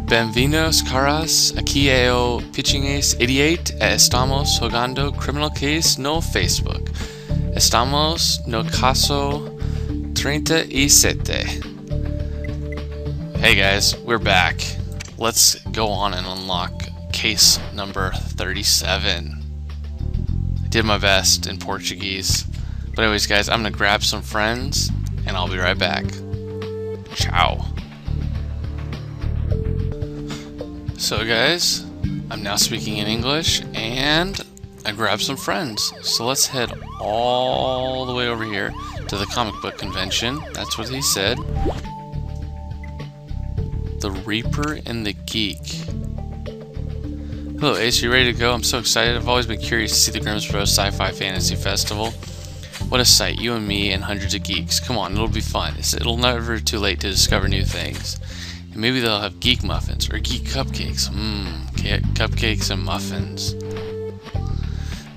Benvinos caras, aquí eu Pitchingues 88 estamos jugando Criminal Case no Facebook. Estamos no caso 37. Hey guys, we're back. Let's go on and unlock case number 37. I did my best in Portuguese. But anyways guys, I'm gonna grab some friends and I'll be right back. Ciao. So guys, I'm now speaking in English and I grabbed some friends. So let's head all the way over here to the comic book convention. That's what he said. The Reaper and the Geek. Hello Ace, you ready to go? I'm so excited. I've always been curious to see the Grimm's Bros Sci-Fi Fantasy Festival. What a sight, you and me and hundreds of geeks. Come on, it'll be fun. It'll never be too late to discover new things. And maybe they'll have geek muffins or geek cupcakes. Cupcakes and muffins.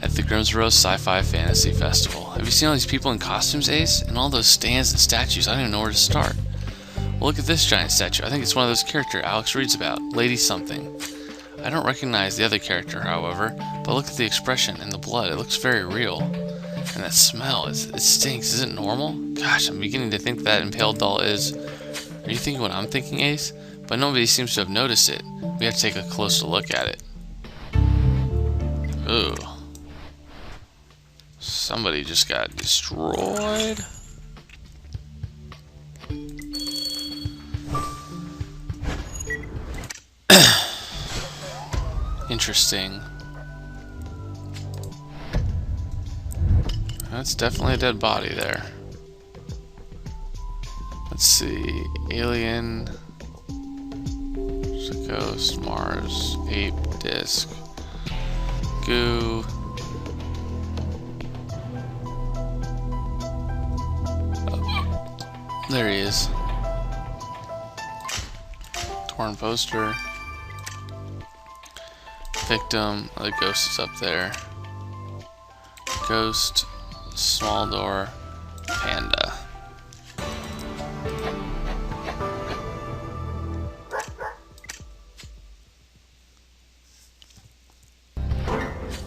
At the Grimm's Bros Sci-Fi Fantasy Festival. Have you seen all these people in costumes, Ace? And all those stands and statues? I don't even know where to start. Well, look at this giant statue. I think it's one of those characters Alex reads about. Lady something. I don't recognize the other character, however. But look at the expression and the blood. It looks very real. And that smell, it stinks. Is it normal? Gosh, I'm beginning to think that impaled doll is... Are you thinking what I'm thinking, Ace? But nobody seems to have noticed it. We have to take a closer look at it. Ooh. Somebody just got destroyed. Interesting. That's definitely a dead body there. Let's see. Alien. There's a ghost. Mars. Ape. Disc. Goo. Oh. There he is. Torn poster. Victim. The ghost is up there. Ghost. Small door. Panda.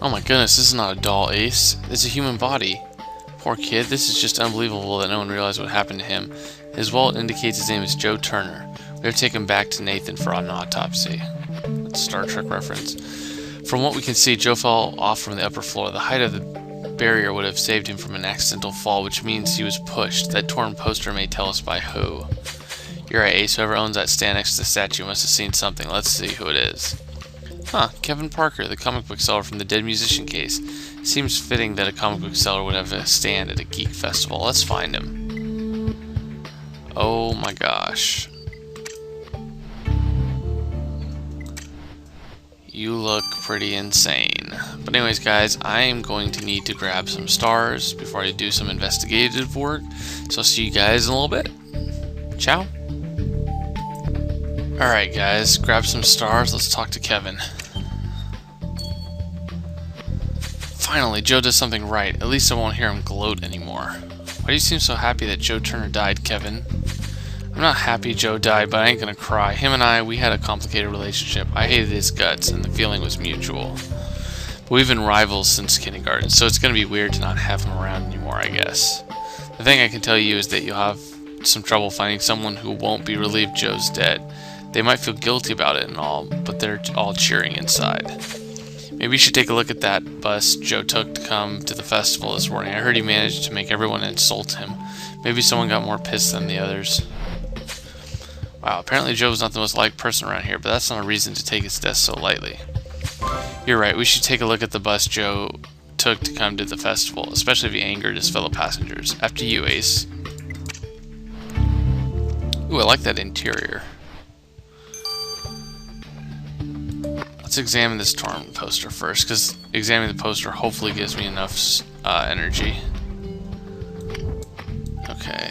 Oh my goodness, this is not a doll, Ace. It's a human body. Poor kid, this is just unbelievable that no one realized what happened to him. His wallet indicates his name is Joe Turner. We have to take him back to Nathan for an autopsy. That's a Star Trek reference. From what we can see, Joe fell off from the upper floor. The height of the barrier would have saved him from an accidental fall, which means he was pushed. That torn poster may tell us by who. You're right, Ace. Whoever owns that stand next to the statue must have seen something. Let's see who it is. Huh, Kevin Parker, the comic book seller from the Dead Musician case. Seems fitting that a comic book seller would have a stand at a geek festival. Let's find him. Oh my gosh. You look pretty insane. But anyways guys, I am going to need to grab some stars before I do some investigative work. So I'll see you guys in a little bit. Ciao. Alright guys, grab some stars. Let's talk to Kevin. Finally, Joe does something right. At least I won't hear him gloat anymore. Why do you seem so happy that Joe Turner died, Kevin? I'm not happy Joe died, but I ain't gonna cry. Him and I, we had a complicated relationship. I hated his guts, and the feeling was mutual. But we've been rivals since kindergarten, so it's gonna be weird to not have him around anymore, I guess. The thing I can tell you is that you'll have some trouble finding someone who won't be relieved Joe's dead. They might feel guilty about it and all, but they're all cheering inside. Maybe you should take a look at that bus Joe took to come to the festival this morning. I heard he managed to make everyone insult him. Maybe someone got more pissed than the others. Wow, apparently Joe was not the most liked person around here, but that's not a reason to take his death so lightly. You're right, we should take a look at the bus Joe took to come to the festival, especially if he angered his fellow passengers. After you, Ace. Ooh, I like that interior. Let's examine this torn poster first, because examining the poster hopefully gives me enough energy. Okay.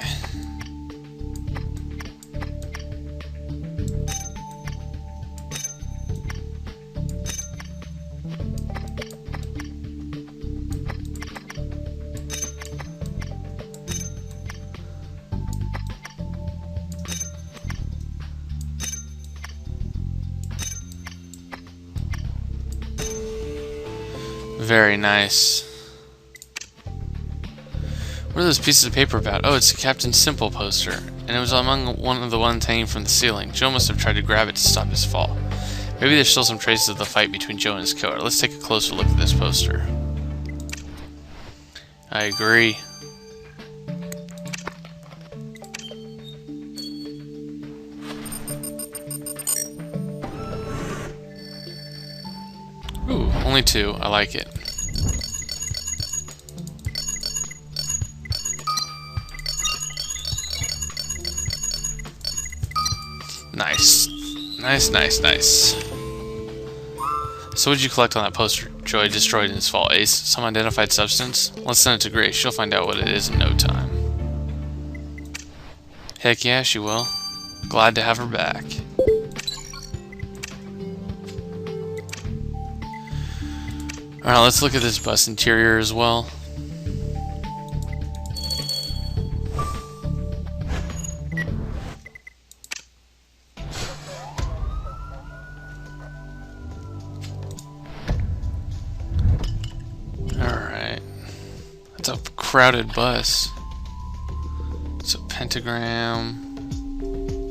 Very nice. What are those pieces of paper about? Oh, it's a Captain Simple poster, and it was among one of the ones hanging from the ceiling. Joe must have tried to grab it to stop his fall. Maybe there's still some traces of the fight between Joe and his coat. Let's take a closer look at this poster. I agree. Ooh, only 2. I like it. Nice. Nice. So what did you collect on that poster Joey destroyed in his fall? Ace? Some identified substance? Let's send it to Grace. She'll find out what it is in no time. Heck yeah, she will. Glad to have her back. Alright, let's look at this bus interior as well. Alright. It's a crowded bus. It's a pentagram.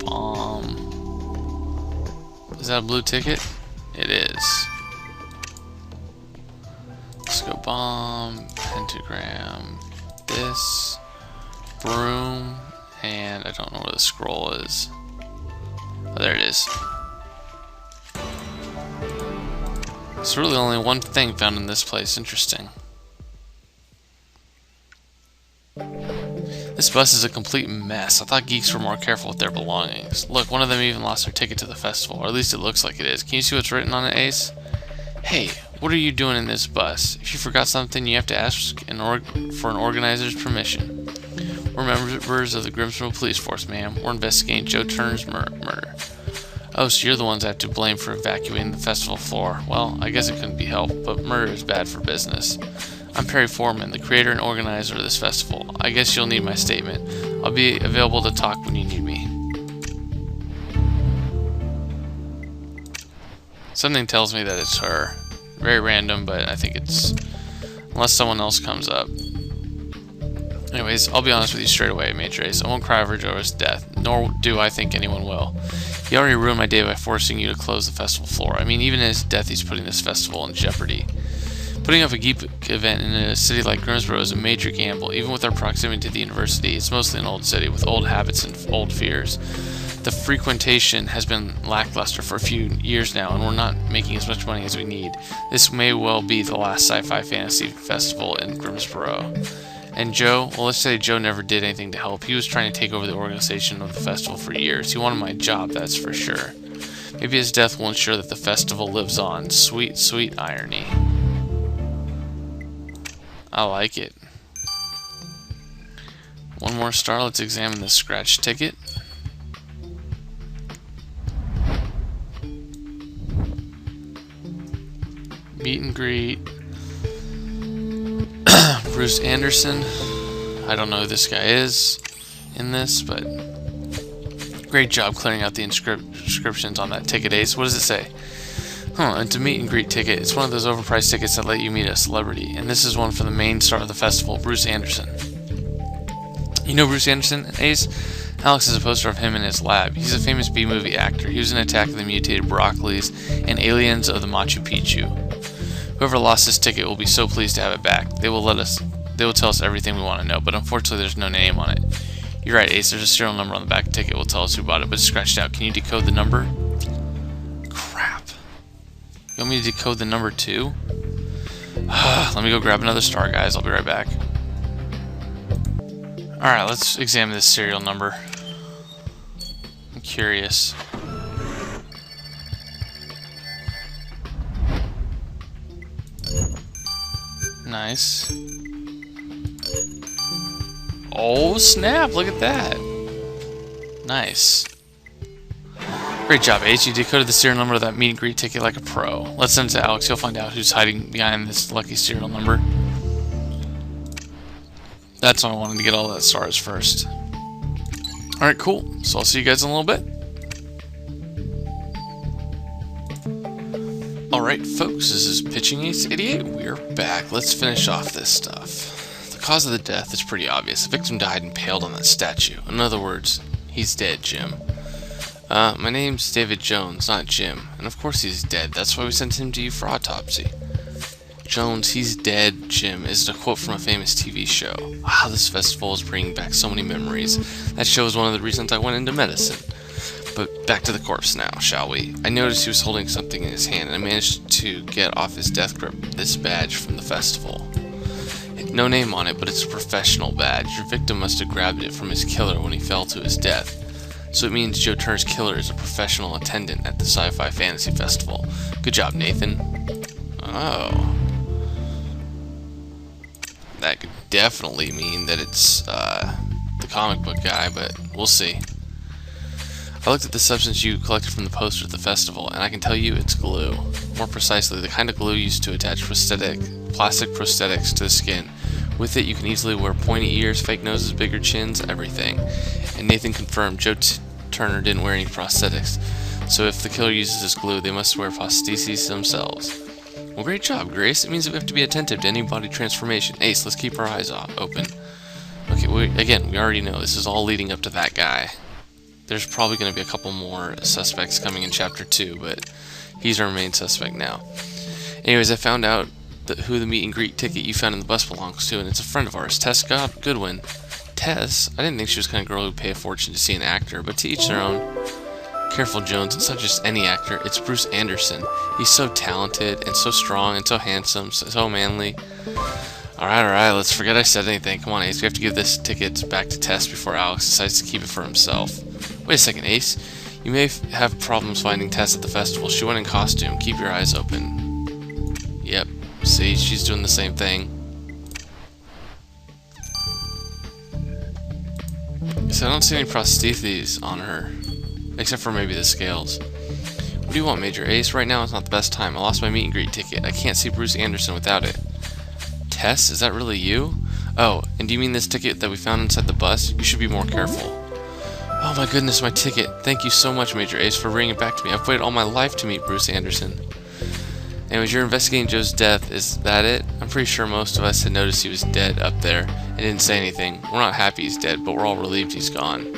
Bomb. Is that a blue ticket? It is. Let's go bomb, pentagram, this, broom, and I don't know what the scroll is. Oh, there it is. There's really only one thing found in this place. Interesting. This bus is a complete mess. I thought geeks were more careful with their belongings. Look, one of them even lost their ticket to the festival, or at least it looks like it is. Can you see what's written on it, Ace? Hey, what are you doing in this bus? If you forgot something, you have to ask for an organizer's permission. We're members of the Grimsboro Police Force, ma'am. We're investigating Joe Turner's murder. Oh, so you're the ones I have to blame for evacuating the festival floor. Well, I guess it couldn't be helped, but murder is bad for business. I'm Perry Foreman, the creator and organizer of this festival. I guess you'll need my statement. I'll be available to talk when you need me. Something tells me that it's her. Very random, but I think it's... unless someone else comes up. Anyways, I'll be honest with you straight away, Major Ace. I won't cry over Joe's death, nor do I think anyone will. He already ruined my day by forcing you to close the festival floor. I mean, even in his death, he's putting this festival in jeopardy. Putting up a Geek event in a city like Grimsboro is a major gamble. Even with our proximity to the university, it's mostly an old city with old habits and old fears. The frequentation has been lackluster for a few years now, and we're not making as much money as we need. This may well be the last sci-fi fantasy festival in Grimsboro. And Joe, well, let's say Joe never did anything to help. He was trying to take over the organization of the festival for years. He wanted my job, that's for sure. Maybe his death will ensure that the festival lives on. Sweet, sweet irony. I like it. One more star. Let's examine this scratch ticket. Meet and greet. Bruce Anderson. I don't know who this guy is in this, but great job clearing out the inscriptions on that ticket, Ace. What does it say? It's a meet and greet ticket. It's one of those overpriced tickets that let you meet a celebrity. And this is one for the main star of the festival, Bruce Anderson. You know Bruce Anderson, Ace? Alex has a poster of him in his lab. He's a famous B-movie actor. He was in Attack of the Mutated Broccolis and Aliens of the Machu Picchu. Whoever lost this ticket will be so pleased to have it back. They will tell us everything we want to know, but unfortunately there's no name on it. You're right, Ace. There's a serial number on the back of the ticket. Will tell us who bought it, but it's scratched out. Can you decode the number? Crap. You want me to decode the number too? Let me go grab another star, guys. I'll be right back. Alright, let's examine this serial number. I'm curious. Nice. Oh, snap! Look at that! Nice. Great job, Ace. You decoded the serial number of that meet and greet ticket like a pro. Let's send it to Alex. He'll find out who's hiding behind this lucky serial number. That's why I wanted to get all that stars first. Alright, cool. So I'll see you guys in a little bit. Alright. Alright folks, this is Pitching Ace 88. We're back. Let's finish off this stuff. The cause of the death is pretty obvious. The victim died impaled on that statue. In other words, he's dead, Jim. My name's David Jones, not Jim. And of course he's dead. That's why we sent him to you for autopsy. Jones, he's dead, Jim, is a quote from a famous TV show. Wow, this festival is bringing back so many memories. That show is one of the reasons I went into medicine. But back to the corpse now, shall we? I noticed he was holding something in his hand, and I managed to get off his death grip this badge from the festival. No name on it, but it's a professional badge. Your victim must have grabbed it from his killer when he fell to his death. So it means Joe Turner's killer is a professional attendant at the Sci-Fi Fantasy Festival. Good job, Nathan. Oh. That could definitely mean that it's the comic book guy, but we'll see. I looked at the substance you collected from the poster at the festival, and I can tell you it's glue. More precisely, the kind of glue used to attach plastic prosthetics to the skin. With it, you can easily wear pointy ears, fake noses, bigger chins, everything. And Nathan confirmed Joe Turner didn't wear any prosthetics, so if the killer uses this glue, they must wear prostheses themselves. Well, great job, Grace. It means that we have to be attentive to any body transformation. Ace, let's keep our eyes open. Okay, we already know this is all leading up to that guy. There's probably going to be a couple more suspects coming in Chapter 2, but he's our main suspect now. Anyways, I found out who the meet and greet ticket you found in the bus belongs to, and it's a friend of ours, Tess Goodwin. Tess? I didn't think she was the kind of girl who'd pay a fortune to see an actor, but to each their own. Careful, Jones, it's not just any actor, it's Bruce Anderson. He's so talented, and so strong, and so handsome, so manly. Alright, let's forget I said anything. Come on, Ace, we have to give this ticket back to Tess before Alex decides to keep it for himself. Wait a second, Ace. You may have problems finding Tess at the festival. She went in costume. Keep your eyes open. Yep. See, she's doing the same thing. So I don't see any prostheses on her. Except for maybe the scales. What do you want, Major Ace? Right now is not the best time. I lost my meet and greet ticket. I can't see Bruce Anderson without it. Tess, is that really you? Oh, and do you mean this ticket that we found inside the bus? You should be more careful. Oh my goodness, my ticket. Thank you so much, Major Ace, for bringing it back to me. I've waited all my life to meet Bruce Anderson. Anyways, you're investigating Joe's death. Is that it? I'm pretty sure most of us had noticed he was dead up there and didn't say anything. We're not happy he's dead, but we're all relieved he's gone.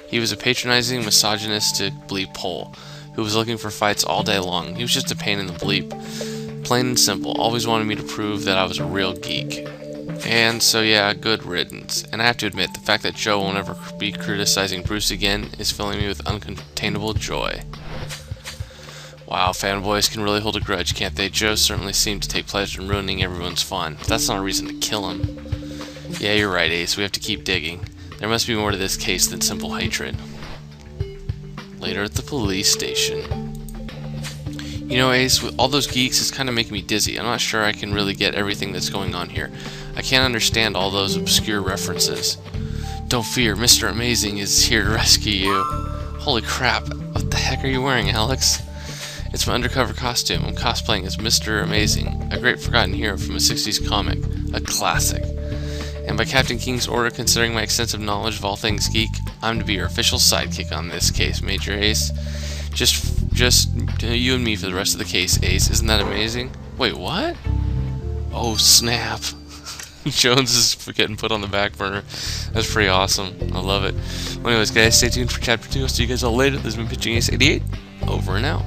He was a patronizing, misogynistic bleep hole who was looking for fights all day long. He was just a pain in the bleep. Plain and simple. Always wanted me to prove that I was a real geek. And so yeah, good riddance. And I have to admit, the fact that Joe won't ever be criticizing Bruce again is filling me with uncontainable joy. Wow, fanboys can really hold a grudge, can't they? Joe certainly seemed to take pleasure in ruining everyone's fun. But that's not a reason to kill him. Yeah, you're right, Ace. We have to keep digging. There must be more to this case than simple hatred. Later at the police station. You know, Ace, with all those geeks, it's kind of making me dizzy. I'm not sure I can really get everything that's going on here. I can't understand all those obscure references. Don't fear, Mr. Amazing is here to rescue you. Holy crap, what the heck are you wearing, Alex? It's my undercover costume. I'm cosplaying as Mr. Amazing, a great forgotten hero from a 60s comic, a classic. And by Captain King's order, considering my extensive knowledge of all things geek, I'm to be your official sidekick on this case, Major Ace. Just you and me for the rest of the case, Ace. Isn't that amazing? Wait, what? Oh, snap. Jones is getting put on the back burner. That's pretty awesome. I love it. Well, anyways, guys, stay tuned for Chapter 2. I'll see you guys all later. This has been Pitching Ace 88. Over and out.